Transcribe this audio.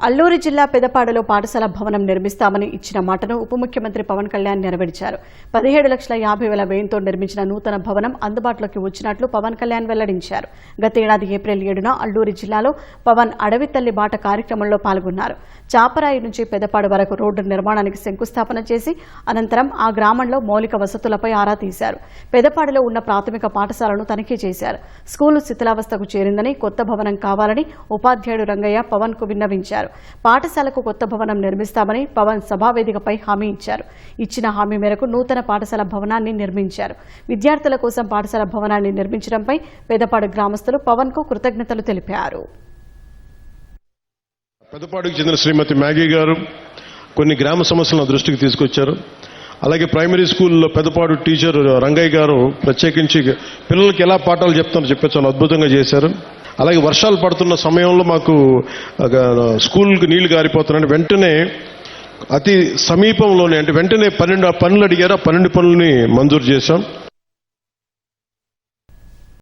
అల్లూరి జిల్లా పెదపాడులో పాఠశాల భవనం నిర్మిస్తామని ఇచ్చిన మాటను ఉప ముఖ్యమంత్రి పవన్ కళ్యాణ్ నెరవేర్చారు. 17,50,000 వ్యయంతో నిర్మించిన నూతన భవనం అందుబాటులోకి వచ్చినట్లు పవన్ కళ్యాణ్ వెల్లడించారు. గత ఏడాది ఏప్రిల్ 7న అల్లూరి జిల్లాలో పవన్ అడవి తల్లి బాట కార్యక్రమంలో పాల్గొన్నారు. చాపరాయి నుంచి పెదపాడు వరకు రోడ్డు నిర్మాణానికి శంకుస్థాపన చేసి అనంతరం ఆ గ్రామంలో మౌలిక వసతులపై ఆరా తీశారు. పెదపాడులో ఉన్న ప్రాథమిక పాఠశాలను తనిఖీ చేశారు. స్కూలు శిథిలావస్థకు చేరిందని, కొత్త భవనం కావాలని ఉపాధ్యాయుడు రంగయ్య పవన్ కు విన్నవించారు. పాఠశాలకు కొత్త భవనం నిర్మిస్తామని పవన్ సభావేదికపై హామీ ఇచ్చారు. ఇచ్చిన హామీ మేరకు నూతన పాఠశాల భవనాన్ని నిర్మించారు. విద్యార్థుల కోసం పాఠశాల భవనాన్ని నిర్మించడంపై పెదపాడు గ్రామస్తులు పవన్ కు కృతజ్ఞతలు తెలిపారు. పెదపాడుకు చెందిన శ్రీమతి మ్యాగీ గారు కొన్ని గ్రామ సమస్యలను దృష్టికి తీసుకొచ్చారు. అలాగే ప్రైమరీ స్కూల్లో పెదపాడు టీచర్ రంగయ్య గారు ప్రత్యేకించి పిల్లలకి ఎలా పాఠాలు చెప్తారో చెప్పి చాలా అద్భుతంగా చేశారు. అలాగే వర్షాలు పడుతున్న సమయంలో మాకు స్కూల్కి నీళ్లు గారిపోతున్నాయి. వెంటనే అతి సమీపంలోనే అంటే వెంటనే 12 పనులు అడిగారు. ఆ 12 పనులని మంజూరు చేశాం.